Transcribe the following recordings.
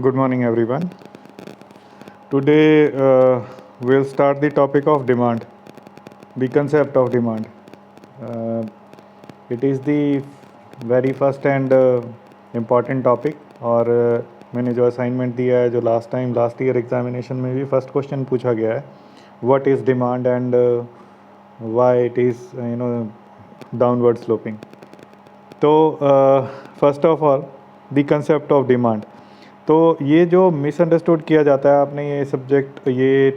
Good morning, everyone. Today, we'll start the topic of demand, the concept of demand. Uh, it is the very first and important topic. और मैंने जो assignment दिया है, जो last year examination में भी first question पूछा गया है, what is demand and why it is downward sloping. तो first of all the concept of demand. तो ये जो मिसअंडरस्टूड किया जाता है, आपने ये सब्जेक्ट ये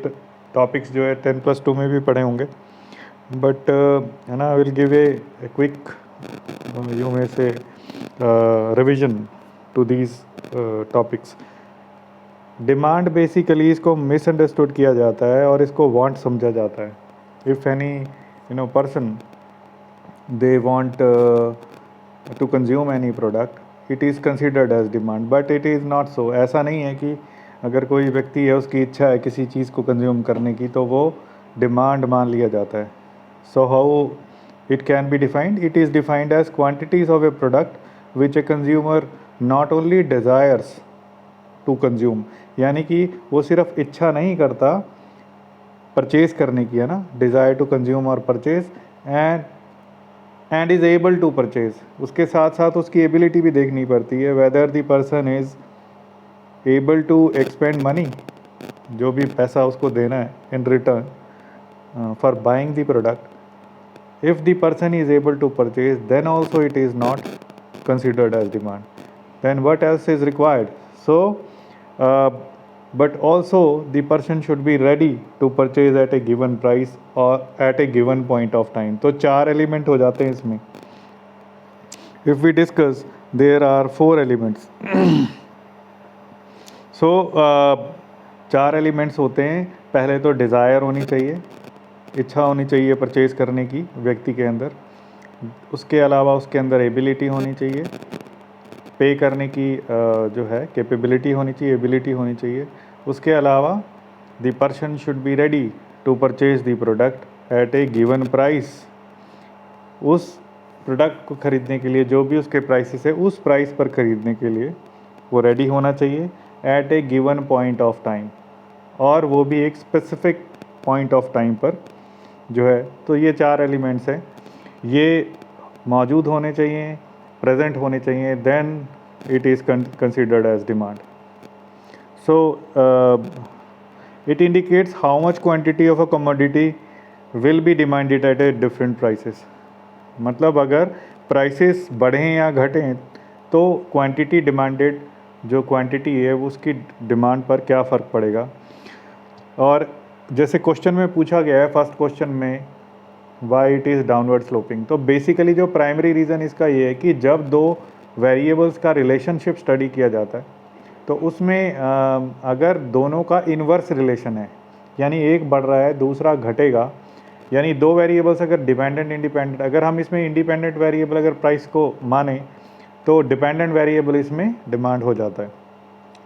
टॉपिक्स जो है 10+2 में भी पढ़े होंगे, बट है ना, विल गिव ए क्विक यू में से revision to these topics. Demand basically इसको मिसअंडरस्टूड किया जाता है और इसको वांट समझा जाता है. If any person they want to consume any product, it is considered as demand, but it is not so. ऐसा नहीं है कि अगर कोई व्यक्ति है, उसकी इच्छा है किसी चीज़ को कंज्यूम करने की, तो वो डिमांड मान लिया जाता है. So how it can be defined? It is defined as quantities of a product which a consumer not only desires to consume, यानी कि वो सिर्फ इच्छा नहीं करता परचेज़ करने की, है ना, डिज़ायर टू कंज्यूम और purchase, and is able to purchase. उसके साथ साथ उसकी एबिलिटी भी देखनी पड़ती है, whether the person is able to expend money, जो भी पैसा उसको देना है in return for buying the product. If the person is able to purchase, then also it is not considered as demand. Then what else is required? So but also the person should be ready to purchase at a given price or at a given point of time. तो 4 element हो जाते हैं इसमें. If we discuss, there are 4 elements. So 4 elements होते हैं. पहले तो desire होनी चाहिए, इच्छा होनी चाहिए परचेज़ करने की व्यक्ति के अंदर. उसके अलावा उसके अंदर एबिलिटी होनी चाहिए, पे करने की जो है कैपेबिलिटी होनी चाहिए, एबिलिटी होनी चाहिए. उसके अलावा the person should be ready to purchase the product at a given price. उस प्रोडक्ट को ख़रीदने के लिए जो भी उसके प्राइसेस है, उस प्राइस पर ख़रीदने के लिए वो रेडी होना चाहिए at a given point of time, और वो भी एक स्पेसिफिक पॉइंट ऑफ टाइम पर जो है. तो ये 4 एलिमेंट्स हैं, ये मौजूद होने चाहिए, प्रेजेंट होने चाहिए, then it is considered as demand. So it indicates how much quantity of a commodity will be demanded at a different prices. मतलब अगर प्राइसेस बढ़ें या घटें, तो क्वांटिटी डिमांडेड, जो क्वांटिटी है वो उसकी डिमांड पर क्या फ़र्क पड़ेगा. और जैसे क्वेश्चन में पूछा गया है, फर्स्ट क्वेश्चन में, Y it is downward sloping. तो बेसिकली जो प्राइमरी रीज़न इसका ये है कि जब दो वेरिएबल्स का रिलेशनशिप स्टडी किया जाता है, तो उसमें अगर दोनों का इन्वर्स रिलेशन है, यानी एक बढ़ रहा है दूसरा घटेगा, यानी दो वेरिएबल्स अगर डिपेंडेंट इंडिपेंडेंट, अगर हम इसमें इंडिपेंडेंट वेरिएबल अगर प्राइस को माने, तो डिपेंडेंट वेरिएबल इसमें डिमांड हो जाता है.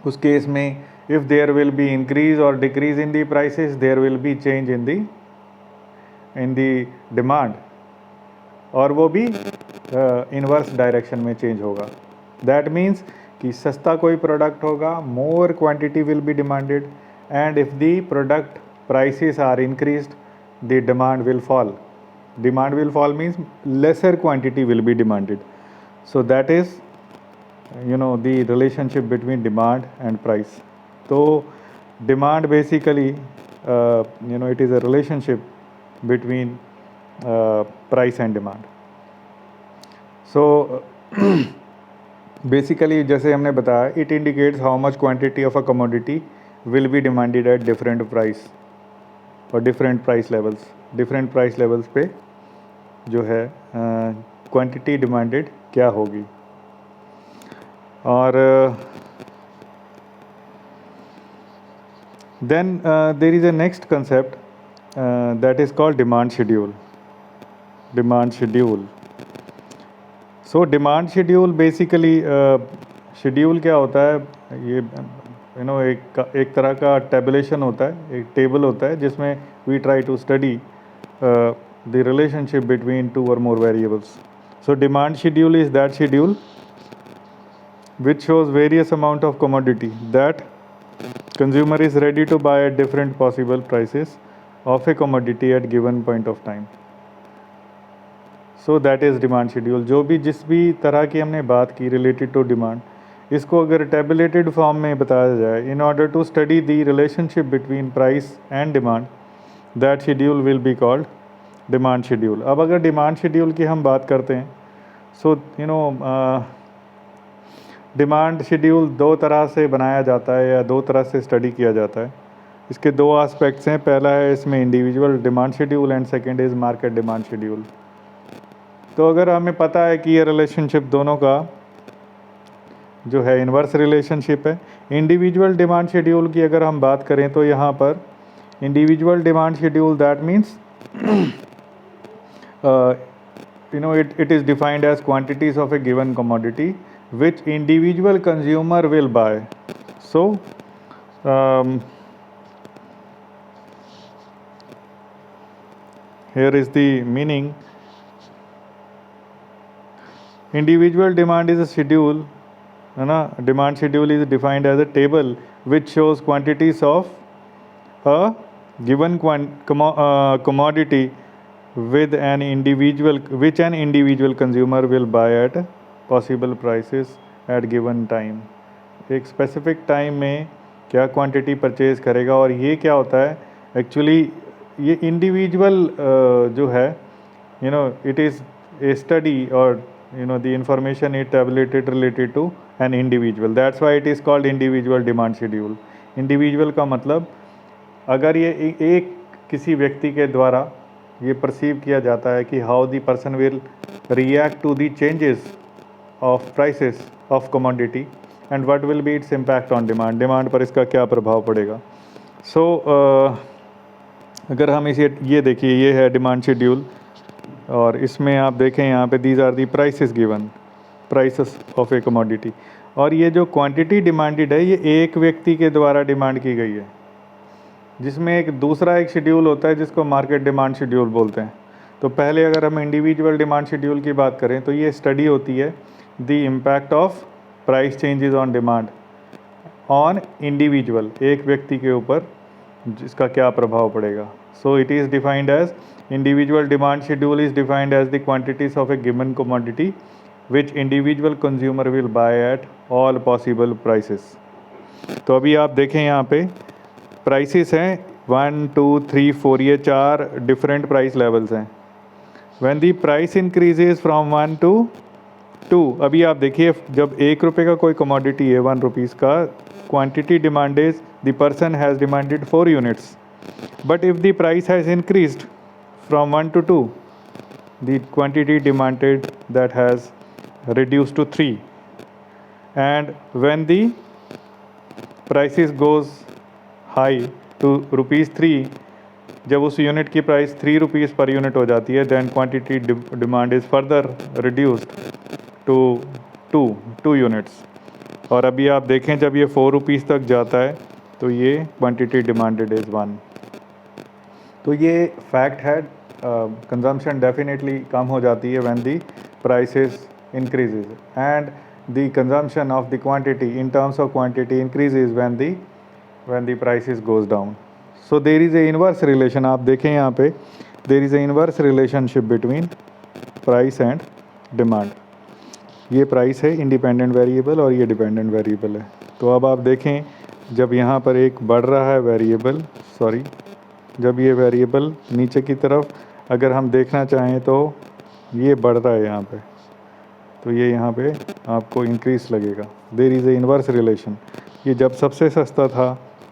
उस केस में if there will be increase और decrease in the prices, there will be change in the demand, और वो भी इन्वर्स डायरेक्शन में चेंज होगा. दैट मीन्स कि सस्ता कोई प्रोडक्ट होगा, more quantity will be demanded, and if the product prices are increased, the demand will fall. Demand will fall means lesser quantity will be demanded. So that is the relationship between demand and price. So demand basically it is a relationship between price and demand. So basically जैसे हमने बताया, it indicates how much quantity of a commodity will be demanded at different price और different price levels. different price levels पे जो है quantity demanded क्या होगी. और then there is a next concept that is called demand schedule. Demand schedule. So demand schedule basically schedule क्या होता है, ये एक तरह का टेबुलेशन होता है, एक टेबल होता है जिसमें we try to study the relationship between two or more variables. So demand schedule is that schedule which shows various amount of commodity that consumer is ready to buy at different possible prices of a commodity at given point of time. So that is demand schedule. जो भी जिस भी तरह की हमने बात की related to demand, इसको अगर टेबुलेटेड फॉर्म में बताया जाए, in order to study the relationship between price and demand, that schedule will be called demand schedule. अब अगर डिमांड शेड्यूल की हम बात करते हैं, सो डिमांड शेड्यूल दो तरह से बनाया जाता है या दो तरह से स्टडी किया जाता है. इसके दो एस्पेक्ट्स हैं. पहला है इसमें individual demand schedule and second is market demand schedule. तो अगर हमें पता है कि ये रिलेशनशिप दोनों का जो है इन्वर्स रिलेशनशिप है. इंडिविजुअल डिमांड शेड्यूल की अगर हम बात करें तो यहाँ पर individual demand schedule that means it is defined as quantities of a given commodity which individual consumer will buy. So here is the meaning. Individual demand is a schedule, है ना. Demand schedule is defined as a table which shows quantities of a given commodity with an individual which an individual consumer will buy at possible prices at given time. एक specific time में क्या quantity purchase करेगा. और ये क्या होता है actually, ये इंडिविजुअल जो है इट इज़ ए स्टडी और the information is tabulated related to an individual. That's why it is called individual demand schedule. Individual का मतलब अगर ये एक किसी व्यक्ति के द्वारा ये परसीव किया जाता है कि how the person will react to the changes of prices of commodity and what will be its impact on demand. Demand पर इसका क्या प्रभाव पड़ेगा. सो अगर हम इसे ये देखिए, ये है डिमांड शेड्यूल और इसमें आप देखें यहाँ पे these are the prices given, prices of a commodity. और ये जो क्वांटिटी डिमांडेड है ये एक व्यक्ति के द्वारा डिमांड की गई है, जिसमें एक दूसरा एक शेड्यूल होता है जिसको मार्केट डिमांड शेड्यूल बोलते हैं. तो पहले अगर हम इंडिविजुअल डिमांड शेड्यूल की बात करें तो ये स्टडी होती है the impact of price changes on demand on individual, एक व्यक्ति के ऊपर जिसका क्या प्रभाव पड़ेगा. So it is defined as individual demand schedule is defined as the quantities of a given commodity which individual consumer will buy at all possible prices. तो अभी आप देखें यहाँ पे प्राइसेस हैं 1 2 3 4, ये 4 डिफरेंट प्राइस लेवल्स हैं. when the price increases from 1 to 2, अभी आप देखिए जब 1 रुपये का कोई कमोडिटी है 1 रुपीज़ का, quantity demand is the person has demanded 4 units. But if the price has increased from 1 to 2, the quantity demanded that has reduced to 3. And when the prices goes high to ₹3, जब उस unit की price 3 rupees per unit हो जाती है, then quantity demand is further reduced to 2 units. और अभी आप देखें जब ये 4 रुपीज़ तक जाता है तो ये क्वांटिटी डिमांडेड इज़ 1. तो ये फैक्ट है. कंजम्पशन डेफिनेटली कम हो जाती है when the prices increases and the consumption of the quantity in terms of quantity increases when the prices goes down. So there is a inverse relation. आप देखें यहाँ पे there is a inverse relationship between price and demand. ये price है independent variable और ये dependent variable है. तो अब आप देखें जब यहाँ पर एक बढ़ रहा है वेरिएबल, जब ये वेरिएबल नीचे की तरफ अगर हम देखना चाहें तो ये बढ़ रहा है यहाँ पे, तो ये यहाँ पे आपको इंक्रीज लगेगा. There is a inverse relation. ये जब सबसे सस्ता था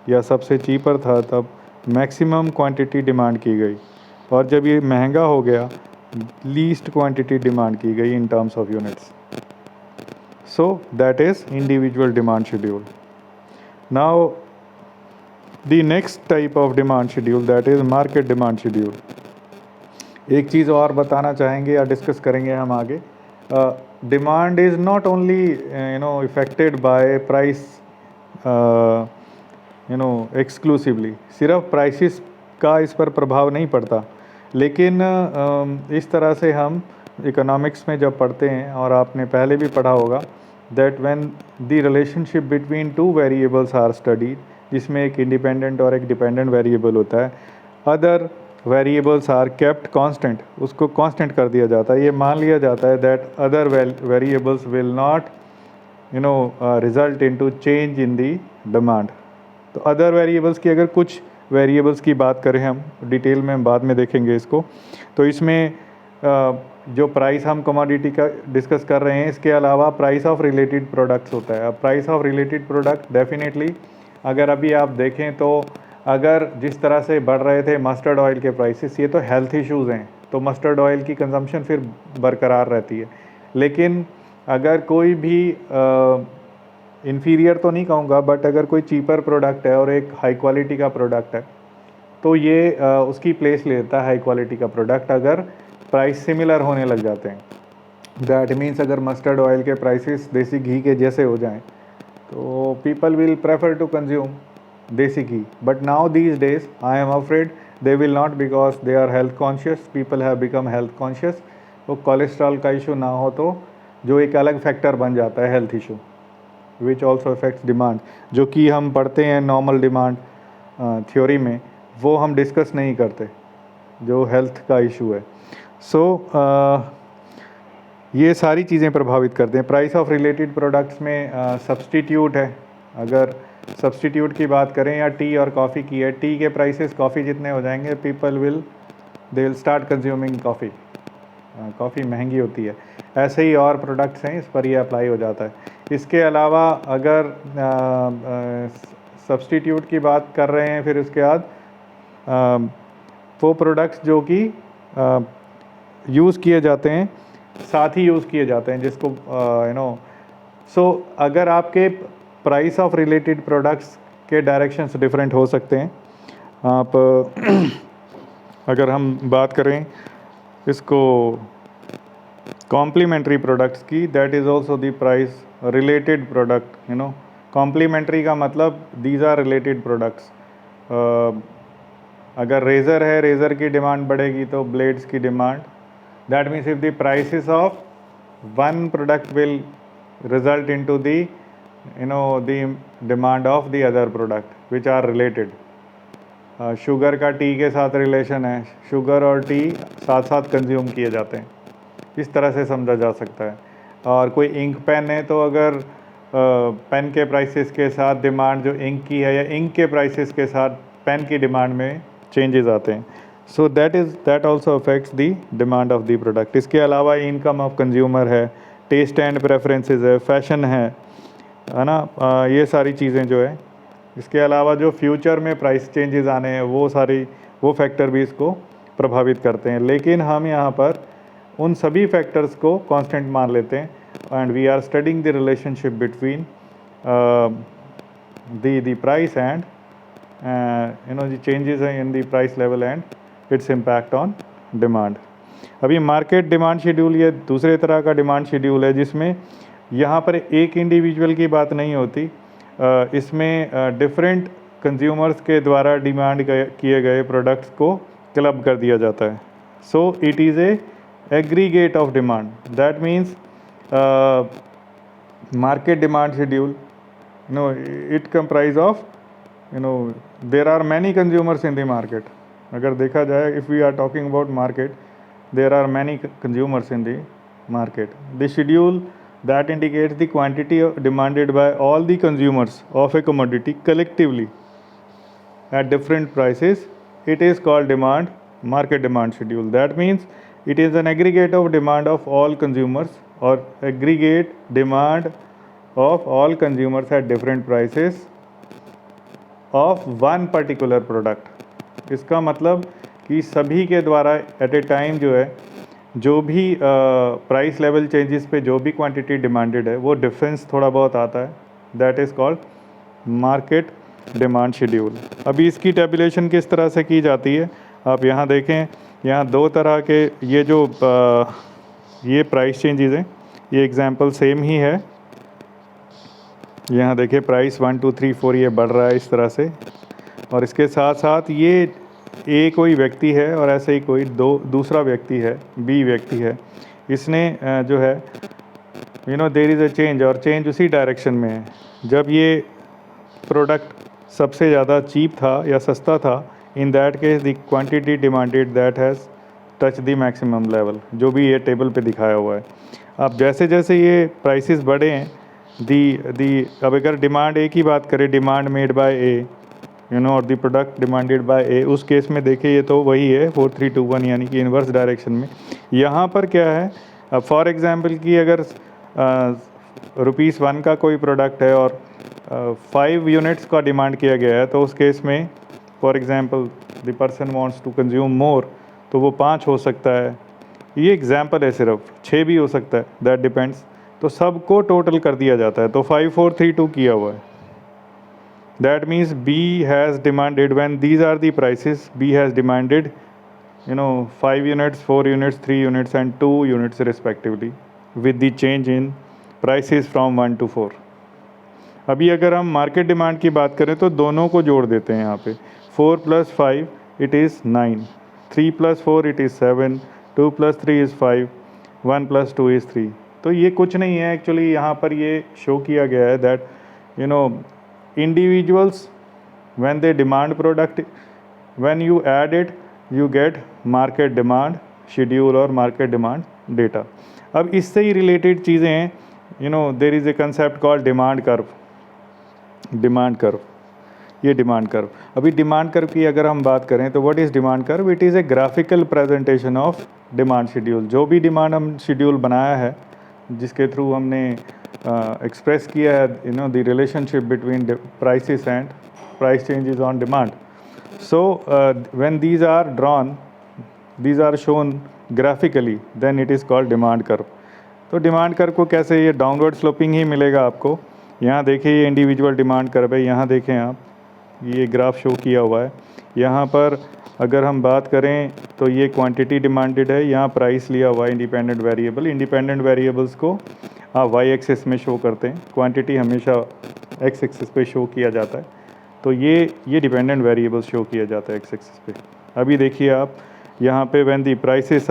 या सबसे चीपर था तब मैक्सिमम क्वांटिटी डिमांड की गई, और जब ये महंगा हो गया लीस्ट क्वांटिटी डिमांड की गई इन terms of units. So that is individual demand schedule. Now the next type of demand schedule, that is market demand schedule. एक चीज़ और बताना चाहेंगे या डिस्कस करेंगे हम आगे. Demand is not only affected by price exclusively. सिर्फ प्राइसेस का इस पर प्रभाव नहीं पड़ता, लेकिन इस तरह से हम इकोनॉमिक्स में जब पढ़ते हैं और आपने पहले भी पढ़ा होगा that when the relationship between two variables are studied, जिसमें एक इंडिपेंडेंट और एक डिपेंडेंट वेरिएबल होता है, other variables are kept constant, उसको कांस्टेंट कर दिया जाता है। ये मान लिया जाता है that other variables will not result into change in the demand. तो अदर वेरिएबल्स की अगर कुछ वेरिएबल्स की बात करें, हम डिटेल में हम बाद में देखेंगे इसको, तो इसमें जो प्राइस हम कमोडिटी का डिस्कस कर रहे हैं, इसके अलावा प्राइस ऑफ रिलेटेड प्रोडक्ट्स होता है। अब price of related product definitely अगर अभी आप देखें तो अगर जिस तरह से बढ़ रहे थे मस्टर्ड ऑयल के प्राइसेस, ये तो हेल्थ इश्यूज़ हैं, तो मस्टर्ड ऑयल की कंजम्पशन फिर बरकरार रहती है। लेकिन अगर कोई भी इन्फीरियर तो नहीं कहूँगा, बट अगर कोई चीपर प्रोडक्ट है और एक हाई क्वालिटी का प्रोडक्ट है, तो ये उसकी प्लेस लेता है हाई क्वालिटी का प्रोडक्ट अगर प्राइस सिमिलर होने लग जाते हैं। दैट मीन्स अगर मस्टर्ड ऑयल के प्राइसेस देसी घी के जैसे हो जाएं, तो people will prefer to consume desi ghee. But now these days I am afraid they will not, because they are health conscious, people have become health conscious. तो कोलेस्ट्रॉल का इशू ना हो, तो जो एक अलग फैक्टर बन जाता है health issue, which also affects demand, जो कि हम पढ़ते हैं नॉर्मल डिमांड थ्योरी में, वो हम डिस्कस नहीं करते, जो हेल्थ का इशू है। सो ये सारी चीज़ें प्रभावित करते हैं। प्राइस ऑफ रिलेटेड प्रोडक्ट्स में सब्सटीट्यूट है। अगर सब्सटीट्यूट की बात करें या टी और कॉफ़ी की है, टी के प्राइसेस कॉफ़ी जितने हो जाएंगे, people they will start consuming coffee. Coffee महंगी होती है। ऐसे ही और प्रोडक्ट्स हैं, इस पर ये अप्लाई हो जाता है। इसके अलावा अगर सब्सटीट्यूट की बात कर रहे हैं, फिर उसके बाद वो प्रोडक्ट्स जो कि यूज़ किए जाते हैं, साथ ही यूज़ किए जाते हैं, जिसको सो अगर आपके प्राइस ऑफ रिलेटेड प्रोडक्ट्स के डायरेक्शंस डिफरेंट हो सकते हैं। आप अगर हम बात करें इसको कॉम्प्लीमेंट्री प्रोडक्ट्स की, that is also the price related product. Complementary का मतलब दीज आर रिलेटेड प्रोडक्ट्स। अगर रेज़र है, रेज़र की डिमांड बढ़ेगी तो ब्लेड्स की demand, that means if the prices of one product will result into the the demand of the other product which are related. Sugar का T के साथ relation है, शुगर और टी साथ साथ कंज्यूम किए जाते हैं, इस तरह से समझा जा सकता है। और कोई इंक पेन है, तो अगर पेन के प्राइसेस के साथ डिमांड जो इंक की है, या इंक के प्राइसेस के साथ पेन की डिमांड में चेंजेस आते हैं। So that also affects the demand of the product. इसके अलावा इनकम ऑफ कंज्यूमर है, टेस्ट एंड प्रेफरेंसेस है, फैशन है ना, ये सारी चीज़ें जो है। इसके अलावा जो फ्यूचर में प्राइस चेंजेस आने हैं, वो फैक्टर भी इसको प्रभावित करते हैं। लेकिन हम यहाँ पर उन सभी फैक्टर्स को कांस्टेंट मान लेते हैं, and we are studying the relationship between the price and the changes in the price level and its impact on demand. अभी मार्केट डिमांड शेड्यूल ये दूसरे तरह का डिमांड शेड्यूल है, जिसमें यहाँ पर एक इंडिविजुअल की बात नहीं होती, इसमें डिफरेंट कंज्यूमर्स के द्वारा डिमांड किए गए प्रोडक्ट्स को क्लब कर दिया जाता है। सो it is A aggregate of demand. That means market demand schedule, it comprise of, there are many consumers in the market. अगर देखा जाए, if we are talking about market, there are many consumers in the market. The schedule that indicates the quantity demanded by all the consumers of a commodity collectively at different prices, it is called market demand schedule. That means it is an aggregate of demand of all consumers, or aggregate demand of all consumers at different prices of one particular product। इसका मतलब कि सभी के द्वारा eight ए time जो है, जो भी प्राइस लेवल चेंजेस पे जो भी क्वांटिटी डिमांडेड है, वो डिफरेंस थोड़ा बहुत आता है, that is called market demand schedule. अभी इसकी टेबुलेशन किस तरह से की जाती है, आप यहाँ देखें। यहाँ दो तरह के ये प्राइस चेंजेस हैं, ये एग्जांपल सेम ही है। यहाँ देखिए प्राइस 1 2 3 4 ये बढ़ रहा है इस तरह से, और इसके साथ साथ ये कोई व्यक्ति है, और ऐसे ही कोई दूसरा व्यक्ति है, बी व्यक्ति है, इसने जो है देयर इज़ अ चेंज, और चेंज उसी डायरेक्शन में है। जब ये प्रोडक्ट सबसे ज़्यादा चीप था या सस्ता था, in that case the quantity demanded that has touch the maximum level, जो भी ये टेबल पे दिखाया हुआ है। अब जैसे जैसे ये प्राइसेस बढ़े हैं, दी अब अगर डिमांड ए की बात करें, डिमांड मेड बाय ए और द प्रोडक्ट डिमांडेड बाय ए, उस केस में देखिए ये तो वही है 4321, यानी कि इन्वर्स डायरेक्शन में। यहाँ पर क्या है, अब फॉर एग्जांपल कि अगर ₹1 का कोई प्रोडक्ट है और 5 यूनिट्स का डिमांड किया गया है, तो उस केस में for example the person wants to consume more, तो वो 5 हो सकता है। ये एग्जांपल है, सिर्फ 6 भी हो सकता है, दैट डिपेंड्स। तो सबको टोटल कर दिया जाता है, तो 5432 किया हुआ है। That means B has demanded, when these are the prices, B has demanded 5 units, 4 units, 3 units and 2 units respectively, with the change in prices from 1 to 4। अभी अगर हम मार्केट डिमांड की बात करें तो दोनों को जोड़ देते हैं यहाँ पे। 4 + 5 it is 9, 3 + 4 it is 7, 2 + 3 is 5, 1 + 2 is 3। तो ये कुछ नहीं है एक्चुअली, यहाँ पर ये शो किया गया है that individuals when they demand product, when you add it you get market demand schedule और मार्केट डिमांड डेटा। अब इससे ही रिलेटेड चीज़ें हैं, there is a concept called demand curve. Demand curve, ये डिमांड कर्व। अभी डिमांड कर्व की अगर हम बात करें तो what is demand curve? It is a graphical presentation of demand schedule. जो भी डिमांड हम शेड्यूल बनाया है, जिसके थ्रू हमने एक्सप्रेस किया है the relationship between prices and price changes on demand. So when these are drawn, these are shown graphically, then it is called demand curve. तो डिमांड कर्व को कैसे, ये डाउनवर्ड स्लोपिंग ही मिलेगा आपको। यहाँ देखिए ये इंडिविजुअल डिमांड कर्व है, यहाँ देखें आप, ये ग्राफ शो किया हुआ है। यहाँ पर अगर हम बात करें तो ये क्वांटिटी डिमांडेड है, यहाँ प्राइस लिया हुआ है इंडिपेंडेंट वेरिएबल। इंडिपेंडेंट वेरिएबल्स को आप वाई एक्सिस में शो करते हैं, क्वांटिटी हमेशा एक्स एक्सिस पे शो किया जाता है। तो ये डिपेंडेंट वेरिएबल्स शो किया जाता है एक्स एक्सिस पे। अभी देखिए आप यहाँ पे व्हेन दी प्राइसेस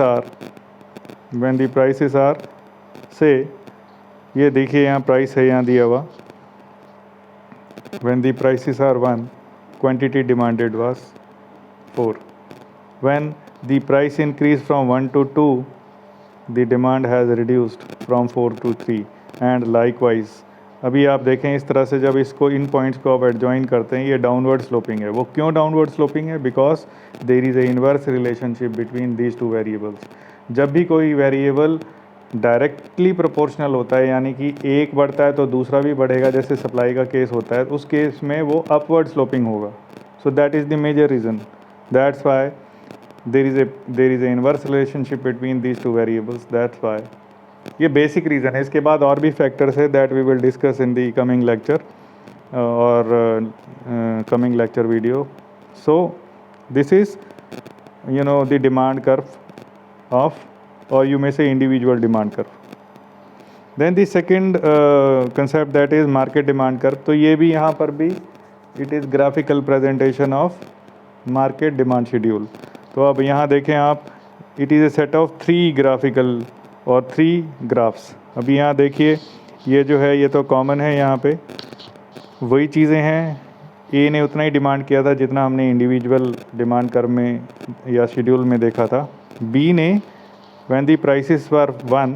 आर से, ये देखिए यहाँ प्राइस है, यहाँ दिया हुआ when the prices are 1, quantity demanded was 4. When the price increased from 1 to 2, the demand has reduced from 4 to 3 and likewise। अभी आप देखें इस तरह से जब इसको, इन पॉइंट्स को आप एडजॉइन करते हैं, ये डाउनवर्ड स्लोपिंग है। वो क्यों डाउनवर्ड स्लोपिंग है? Because there is a inverse relationship between these two variables. जब भी कोई वेरिएबल डायरेक्टली प्रोपोर्शनल होता है, यानी कि एक बढ़ता है तो दूसरा भी बढ़ेगा, जैसे सप्लाई का केस होता है, उस केस में वो अपवर्ड स्लोपिंग होगा। So that is the major reason, that's why there is a inverse relationship between these two variables, that's why. ये बेसिक रीज़न है। इसके बाद और भी फैक्टर्स है that we will discuss in the coming lecture और coming lecture video. So this is the demand curve of, or you may say individual demand curve. Then the second concept, that is market demand curve। तो ये भी यहाँ पर भी it is graphical presentation of market demand schedule। तो अब यहाँ देखें आप, it is a set of 3 graphical और 3 graphs। अभी यहाँ देखिए ये जो है ये तो कॉमन है, यहाँ पे वही चीज़ें हैं। ए ने उतना ही डिमांड किया था जितना हमने इंडिविजुअल डिमांड कर्व में या शेड्यूल में देखा था। बी ने when the prices were 1,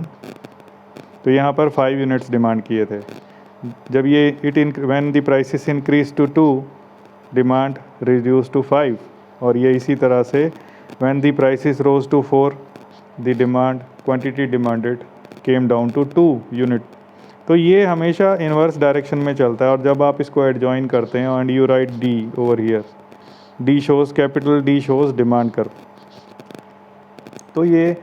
तो यहाँ पर 5 यूनिट्स डिमांड किए थे। जब ये when the prices increased to 2, demand reduced to 5, और ये इसी तरह से when the prices rose to 4, the demand quantity demanded came down to 2 unit. तो ये हमेशा इन्वर्स डायरेक्शन में चलता है। और जब आप इसको एडजॉइन करते हैं and you right D over here, D shows, capital D shows demand curve. तो ये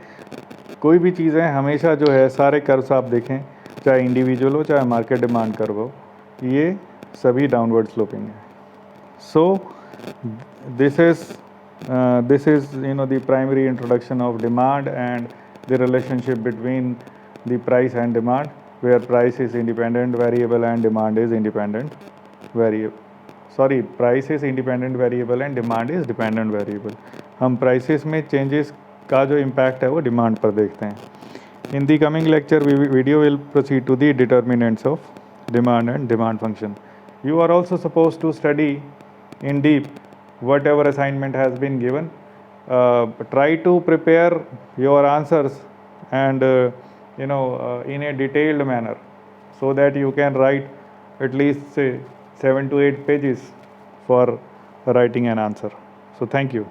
कोई भी चीज़ें हमेशा जो है, सारे कर्व्स आप देखें, चाहे इंडिविजुअल हो चाहे मार्केट डिमांड कर्व हो, ये सभी डाउनवर्ड स्लोपिंग है। So this is the primary introduction of demand and the relationship between the price and demand, where price is independent variable and demand is independent variable. Sorry, price is independent variable and demand is dependent variable. हम prices में changes का जो impact है वो demand पर देखते हैं। In the coming lecture, video will proceed to the determinants of demand and demand function. You are also supposed to study in deep whatever assignment has been given. Try to prepare your answers and in a detailed manner, so that you can write at least say 7 to 8 pages for writing an answer. So thank you.